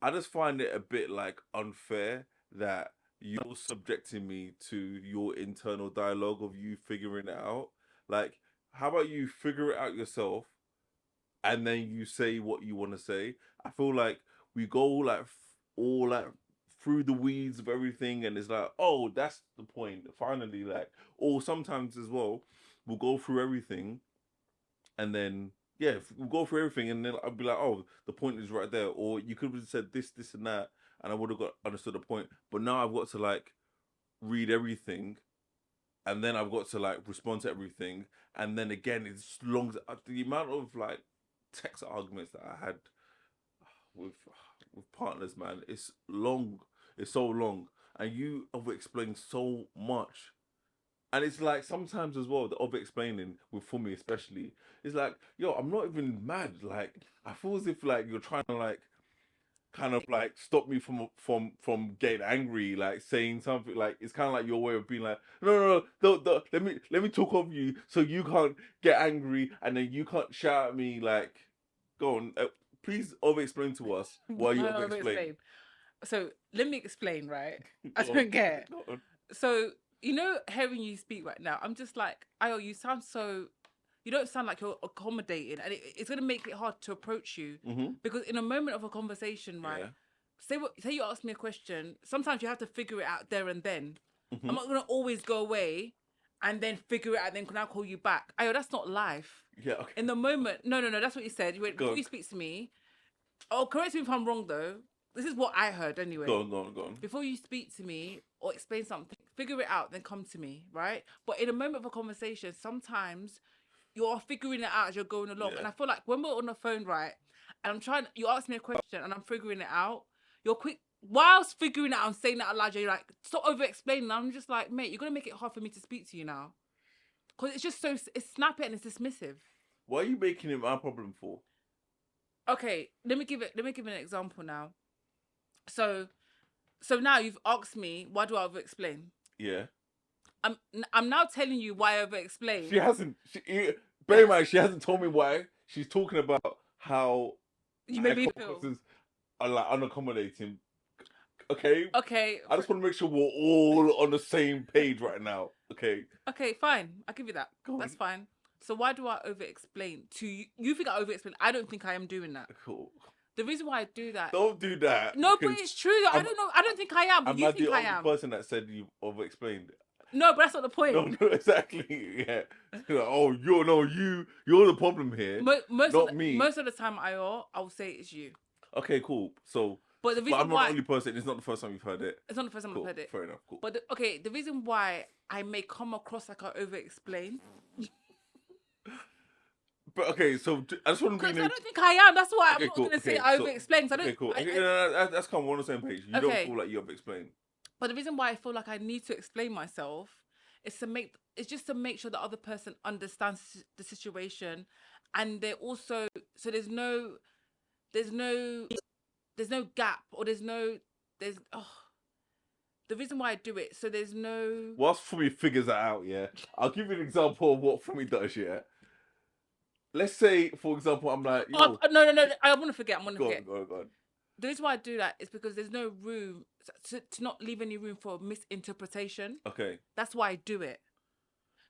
I just find it a bit like unfair that you're subjecting me to your internal dialogue of you figuring it out. Like, how about you figure it out yourself and then you say what you want to say? I feel like we go like all like through the weeds of everything and it's like, oh, that's the point. Finally, like, or sometimes as well, we'll go through everything and then yeah, we'll go through everything and then I'll be like, oh, the point is right there. Or you could have said this, and that, and I would have understood the point. But now I've got to like read everything and then I've got to like respond to everything. And then again, it's long. The amount of like text arguments that I had with partners, man, it's long. It's so long. And you over-explain so much. And it's like sometimes as well, the over-explaining with Fumi especially, it's like, yo, I'm not even mad. Like, I feel as if like you're trying to like kind of like stop me from getting angry, like saying something like it's kind of like your way of being like, no, let me talk over you so you can't get angry and then you can't shout at me. Like, go on, please over-explain to us why you over-explain.
So let me explain, right? I don't get it. So, you know, hearing you speak right now, I'm just like, Ayo, you don't sound like you're accommodating, and it's going to make it hard to approach you. Because in a moment of a conversation, right, say you ask me a question, sometimes you have to figure it out there and then. I'm not going to always go away and then figure it out, and then can I call you back? Ayo, that's not life.
Yeah, okay.
In the moment, no, that's what you said. You went, before you speak to me, oh, correct me if I'm wrong though. This is what I heard anyway.
Go on.
Before you speak to me or explain something, figure it out, then come to me, right? But in a moment of a conversation, sometimes you're figuring it out as you're going along. Yeah. And I feel like when we're on the phone, right, and you ask me a question and I'm figuring it out, you're quick, whilst figuring it out, I'm saying that aloud, you're like, stop over-explaining. I'm just like, mate, you're going to make it hard for me to speak to you now. Because it's just it's snappy and it's dismissive.
Why are you making it my problem for?
Okay, let me give an example now. So now you've asked me, why do I over-explain?
Yeah.
I'm now telling you why I over-explain.
She hasn't. Bear in mind, she hasn't told me why. She's talking about how
you made me feel
are like unaccommodating. Okay.
Okay.
I just want to make sure we're all on the same page right now. Okay.
Okay, fine. I'll give you that. That's fine. So why do I over-explain to you? You think I over-explain? I don't think I am doing that.
Cool.
The reason why I do that.
Don't do that.
No, but it's true. I don't know. I don't think I am. But you think I am.
I'm the person that said you over-explained.
No, but that's not the point.
No, exactly. Yeah. Oh, you're the problem here. Not me.
Most of the time, I'll say it's you.
Okay, cool. So,
but I'm not
the only person. It's not the first time you've heard it.
It's not the first time I've heard it.
Fair enough. Cool.
But the reason why I may come across like I over-explain.
But okay, so I just want to be.
I don't think I am. That's why I'm not going to say I over-explain. So
okay, cool. That's kind of on the same page. You don't feel like you over-explain.
But the reason why I feel like I need to explain myself is just to make sure the other person understands the situation, and they're also there's no, there's no gap, or there's the reason why I do it. So there's no.
Whilst Fumi figures that out, yeah, I'll give you an example of what Fumi does. Yeah, let's say, for example, I'm like, yo,
no, I want to forget.
Go on.
The reason why I do that is because there's no room to not leave any room for misinterpretation.
Okay.
That's why I do it.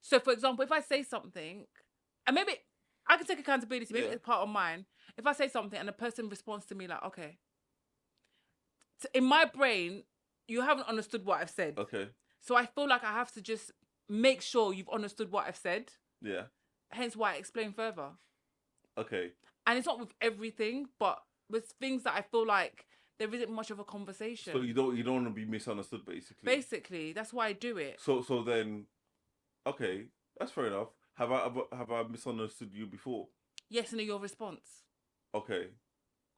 So, for example, if I say something, and maybe I can take accountability, maybe it's part of mine. If I say something and a person responds to me like, okay, so in my brain, you haven't understood what I've said.
Okay.
So I feel like I have to just make sure you've understood what I've said.
Yeah.
Hence why I explain further.
Okay.
And it's not with everything, but with things that I feel like there isn't much of a conversation.
So you don't want to be misunderstood, basically.
Basically, that's why I do it.
So then, okay, that's fair enough. Have I misunderstood you before?
Yes, and your response.
Okay,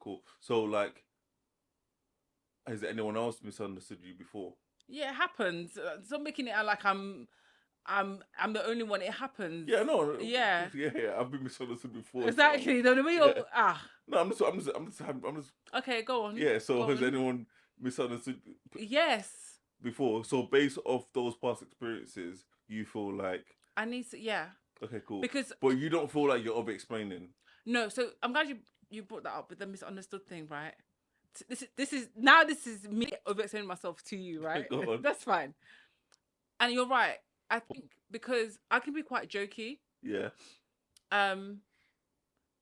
cool. So like, has anyone else misunderstood you before?
Yeah, it happens. Stop making it out like I'm the only one. It happens.
Yeah, no.
Yeah.
I've been misunderstood before.
Exactly.
So.
The way you're
No, I'm just.
Okay, go on.
Yeah. So has anyone misunderstood?
Yes.
Before, so based off those past experiences, you feel like
I need to. Yeah.
Okay, cool.
But
you don't feel like you're over-explaining.
No. So I'm glad you brought that up with the misunderstood thing, right? This is me over-explaining myself to you, right?
Go on.
That's fine. And you're right. I think because I can be quite jokey.
Yeah.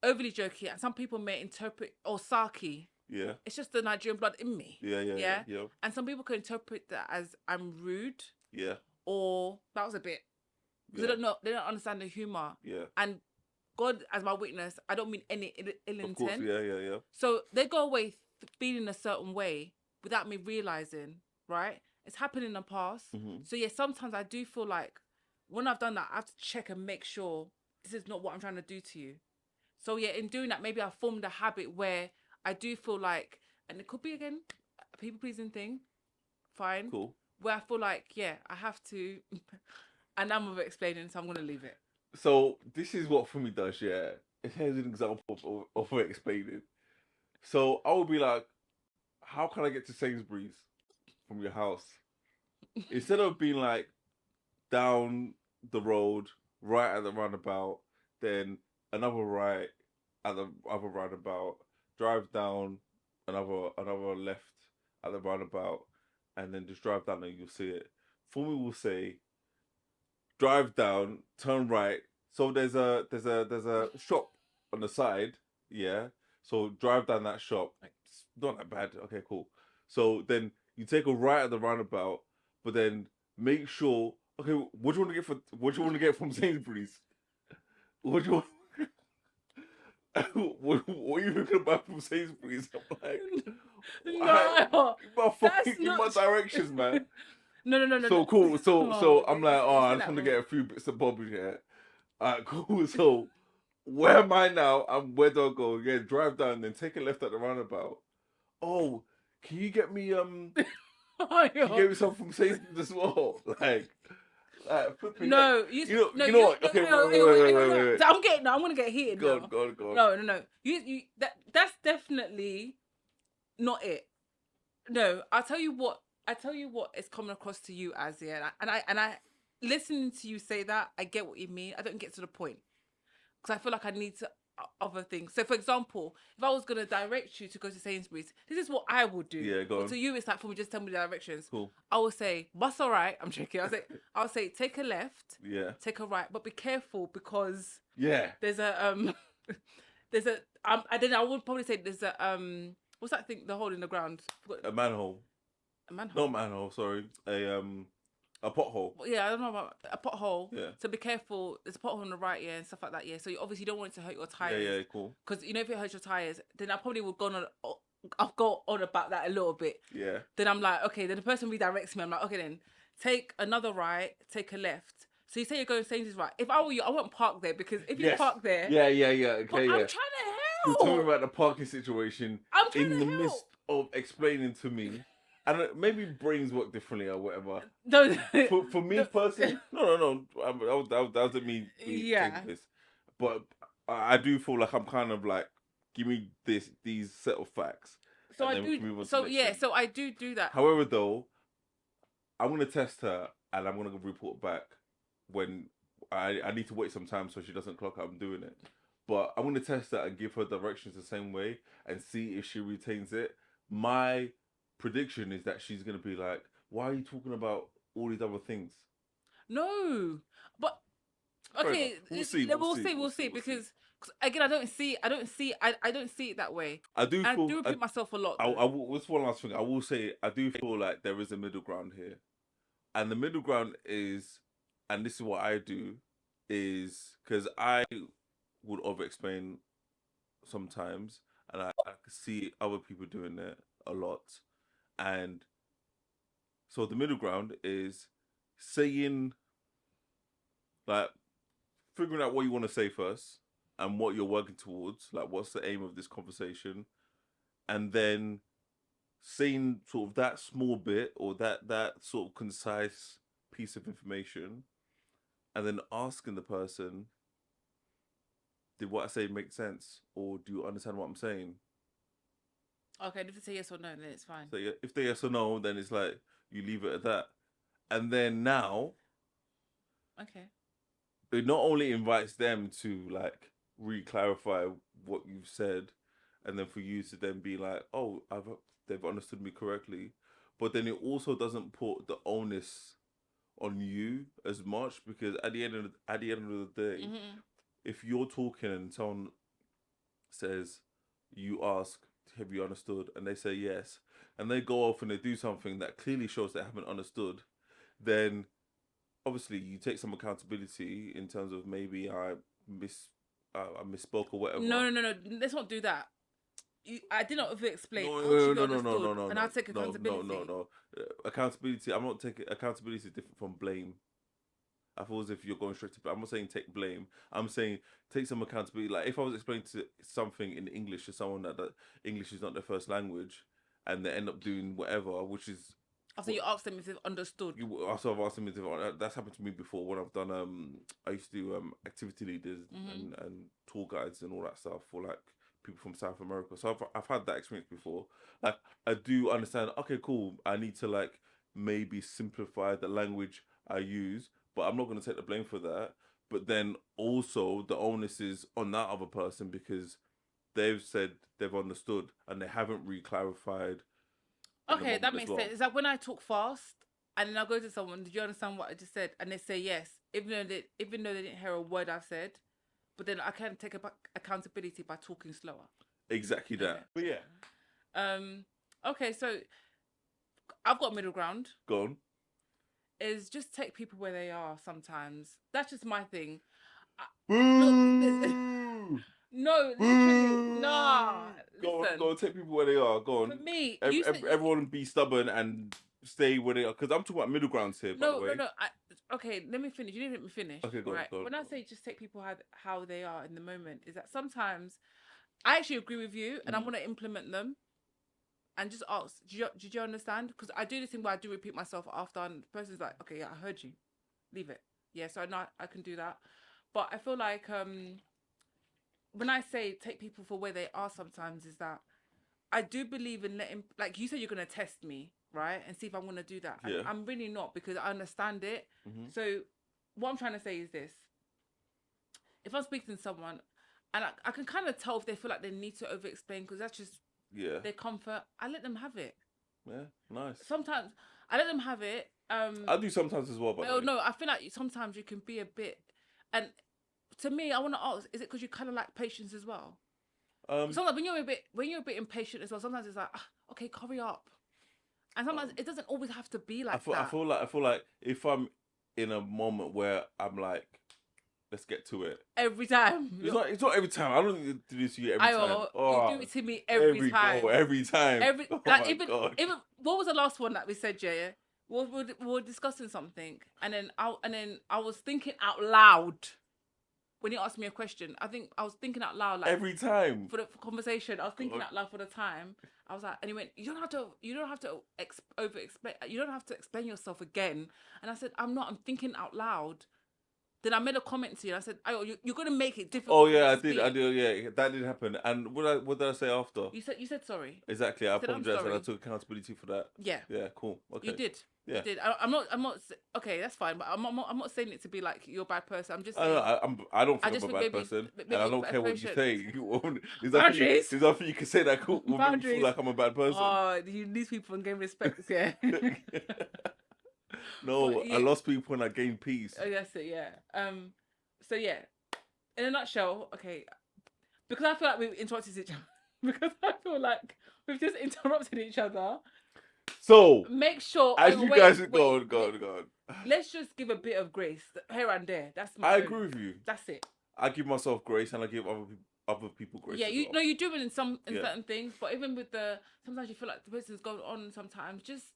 Overly jokey, and some people may interpret or sarky.
Yeah.
It's just the Nigerian blood in me.
Yeah.
And some people can interpret that as I'm rude.
Yeah.
Or that was a bit. Because they don't understand the humor.
Yeah.
And God, as my witness, I don't mean any ill intent.
Of course, yeah.
So they go away feeling a certain way without me realizing, right? It's happened in the past.
Mm-hmm.
So yeah, sometimes I do feel like when I've done that, I have to check and make sure this is not what I'm trying to do to you. So yeah, in doing that, maybe I formed a habit where I do feel like, and it could be again, a people-pleasing thing. Fine.
Cool.
Where I feel like, yeah, I have to, and I'm over-explaining, so I'm going to leave it.
So this is what Fumi does, yeah. Here's an example of over-explaining. So I would be like, how can I get to Sainsbury's from your house? Instead of being like down the road, right at the roundabout, then another right at the other roundabout, drive down another left at the roundabout, and then just drive down and you'll see it. Fumi will say, drive down, turn right. So there's a shop on the side, yeah. So drive down that shop. It's not that bad. Okay, cool. So then you take a right at the roundabout, but then make sure. Okay, what do you want to get from Sainsbury's? What do you want? what are you looking to buy from Sainsbury's? I'm like,
no,
give my directions, man.
No.
So cool. So I'm like, I just want to get a few bits of bobs here. Alright, cool. So where am I now? And where do I go? Yeah, drive down, then take a left at the roundabout. Oh, can you get me can you get me something from Sainsbury's as well?
No,
you know what? Okay, wait.
I'm gonna get heated now.
Go on.
No. That's definitely not it. No, I'll tell you what it's coming across to you as, yeah. And I listening to you say that, I get what you mean. I don't get to the point because I feel like I need to other things. So, for example, if I was gonna direct you to go to Sainsbury's, this is what I would do.
Yeah, go on.
But to you, it's like, for me, just tell me the directions.
Cool.
I will say, "Bus all right." I'm joking. I'll say, take a left.
Yeah.
Take a right, but be careful because
there's
a I would probably say there's a what's that thing? The hole in the ground.
A manhole.
A manhole.
Not manhole. Sorry. A pothole.
Yeah, I don't know about a pothole.
Yeah.
So be careful. There's a pothole on the right, yeah, and stuff like that, yeah. So you obviously don't want it to hurt your tires.
Yeah, cool.
Because if it hurts your tires, then I probably would I'll go on about that a little bit.
Yeah.
Then I'm like, okay. Then the person redirects me. I'm like, okay, then take another right, take a left. So you say you're going to Sainsbury's, right? If I were you, I wouldn't park there because if you park there,
yeah. Okay,
but I'm trying to help.
You're talking about the parking situation.
I'm trying
in
to
the
help.
midst of explaining to me. And maybe brains work differently or whatever.
No,
for me personally, no. That wasn't me.
Yeah.
Taking this. But I do feel like I'm kind of like give me these set of facts.
So
and
I
then we can
do.
move on to
So
the next
yeah.
thing.
So I do that.
However, though, I'm gonna test her and I'm gonna report back when I need to wait some time so she doesn't clock out I'm doing it. But I'm gonna test that and give her directions the same way and see if she retains it. My prediction is that she's gonna be like, "Why are you talking about all these other things?"
No, but
Fair
okay,
enough. We'll
see
see.
because again, I don't see it that way.
I do
And I
feel.
do repeat myself a lot.
What's one last thing? I will say I do feel like there is a middle ground here, and the middle ground is, and this is what I do, is because I would over-explain sometimes, and I could see other people doing it a lot, and so the middle ground is saying like figuring out what you want to say first and what you're working towards, like what's the aim of this conversation, and then saying sort of that small bit or that sort of concise piece of information, and then asking the person, did what I say make sense, or do you understand what I'm saying?
Okay, if they say yes or no, then it's fine.
So yeah, if they yes or no, then it's like you leave it at that, and then now
Okay.
it not only invites them to like re-clarify what you've said, and then for you to then be like, oh, they've understood me correctly, but then it also doesn't put the onus on you as much because at the end of the day, if you're talking and someone says, you ask, have you understood, and they say yes, and they go off and they do something that clearly shows they haven't understood, then obviously you take some accountability in terms of maybe I misspoke or whatever.
No. Let's not do that. I did not over-explain.
No.
And I'll take accountability.
No. Accountability. I'm not taking accountability is different from blame. I feel as if you're going straight to. I'm not saying take blame. I'm saying take some accountability. Like if I was explaining to something in English to someone that English is not their first language, and they end up doing whatever, which is.
After you ask them if they've understood.
Also, I've asked them if that's happened to me before when I've done. I used to do activity leaders and tour guides and all that stuff for like people from South America. So I've had that experience before. Like I do understand. Okay, cool. I need to like maybe simplify the language I use, but I'm not going to take the blame for that. But then also the onus is on that other person because they've said they've understood and they haven't re-clarified.
Okay, that makes sense. It's like when I talk fast and then I'll go to someone, did you understand what I just said? And they say yes, even though they didn't hear a word I've said, but then I can take accountability by talking slower.
Exactly that. Okay. But yeah.
Okay, so I've got middle ground.
Go on.
Is just take people where they are sometimes. That's just my thing. No, literally, nah.
Go on, take people where they are. Go on.
For me,
everyone be stubborn and stay where they are. Because I'm talking about middle grounds here, by the way.
No. Okay, let me finish. You didn't let me finish.
Okay, go on.
When I say just take people how they are in the moment, is that sometimes I actually agree with you and I want to implement them. And just ask, did you understand? Because I do this thing where I do repeat myself after, and the person's like, okay, yeah, I heard you. Leave it. Yeah, so I can do that. But I feel like when I say take people for where they are sometimes is that I do believe in letting, like you said, you're going to test me, right? And see if I'm going to do that.
Yeah.
I'm really not because I understand it. So what I'm trying to say is this. If I'm speaking to someone and I can kind of tell if they feel like they need to over-explain because that's just their comfort, I let them have it.
Yeah, nice.
Sometimes I let them have it.
I do sometimes as well, but
no, I feel like sometimes you can be a bit, and to me, I want to ask: is it because you kind of like patience as well? Sometimes when you're a bit impatient as well, sometimes it's like, okay, hurry up, and sometimes it doesn't always have to be like that.
I feel like if I'm in a moment where I'm like, let's get to it.
Every time.
It's not every time. I don't do this to you every time.
You do it to me every time.
Every time.
Even what was the last one that we said, Jay? We were discussing something, and then I was thinking out loud when you asked me a question. I think I was thinking out loud like
every time
for the conversation. I was thinking out loud for the time. I was like, and he went, you don't have to over explain. You don't have to explain yourself again. And I said, I'm not. I'm thinking out loud. Then I made a comment to you. I said, "Oh, you're gonna make it difficult."
Oh
for me
yeah,
to
I did.
speak."
Yeah, that did happen. And what did I say after?
You said sorry.
Exactly. I
said, "I'm
apologize and I
sorry."
took accountability for that.
Yeah.
Yeah. Cool. Okay.
You did.
Yeah.
You did. I'm not. Okay, that's fine. But I'm not saying it to be like you're a bad person. I'm just
I
saying.
know, I don't think
just
I'm a bad
maybe,
person,
maybe
and I don't care what you say.
Boundaries.
There's nothing you can say that will make me
Boundaries.
feel like I'm a bad person.
Oh, you lose people and gain respect. Yeah.
No,
But
I lost people and I gained peace.
Oh, that's it. Yeah. So yeah, in a nutshell, okay, because I feel like we've interrupted each other. Because I feel like we've just interrupted each other.
So
make sure
as you guys go on.
Let's just give a bit of grace here and there. That's my.
I agree with you.
That's it.
I give myself grace and I give other people grace.
Yeah,
you
do it in certain things, but even with sometimes you feel like the person's going on. Sometimes just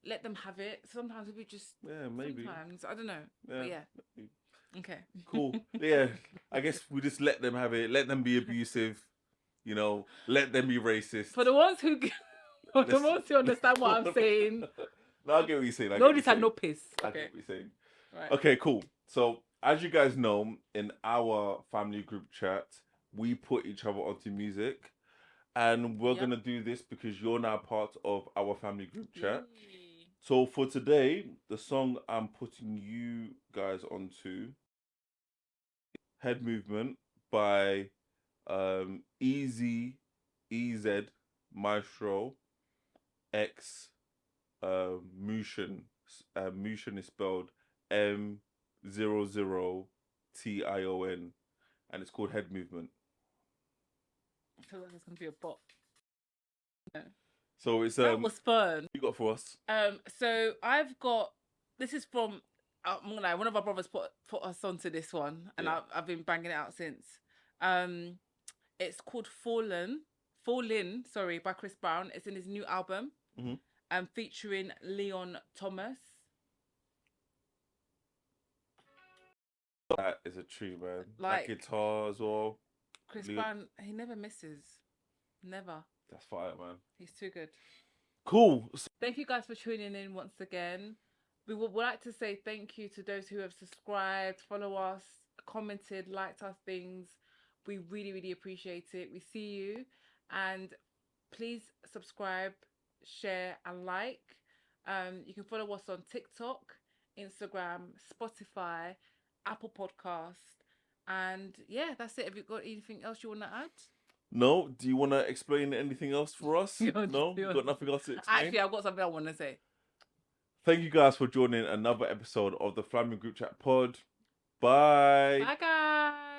let them have it. Sometimes we just
maybe.
Sometimes I don't know. Yeah. But yeah. Maybe. Okay.
Cool. Yeah. I guess we just let them have it. Let them be abusive. You know, let them be racist.
For the ones who understand what I'm saying.
No, I get what you're saying.
No, this had no piss. Okay.
I get what you're saying.
Right.
Okay, cool. So, as you guys know, in our family group chat, we put each other onto music. And we're going to do this because you're now part of our family group chat. Yay. So, for today, the song I'm putting you guys onto, Head Movement by EZ Maestro X Mushin. Mushin is spelled M00TION, and it's called Head Movement.
I feel like it's gonna be a bot. No.
So it's
that was fun.
What you got for us?
So I've got. This is from. I'm gonna lie, one of our brothers put us onto this one, and I've been banging it out since. It's called Fallen, sorry, by Chris Brown. It's in his new album. Mm-hmm. Featuring Leon Thomas.
That is a tree, man. Like that guitar as well.
Chris Brown, he never misses. Never.
That's fire, man.
He's too good.
Cool.
Thank you guys for tuning in once again. We would like to say thank you to those who have subscribed, follow us, commented, liked our things. We really, really appreciate it. We see you. And please subscribe, share, and like. You can follow us on TikTok, Instagram, Spotify, Apple Podcast. And yeah, that's it. Have you got anything else you want to add?
No. Do you want to explain anything else for us? No? You got nothing else to explain?
Actually, I've got something I want to say.
Thank you guys for joining another episode of the Thefamilygroupchatpod. Bye.
Bye, guys.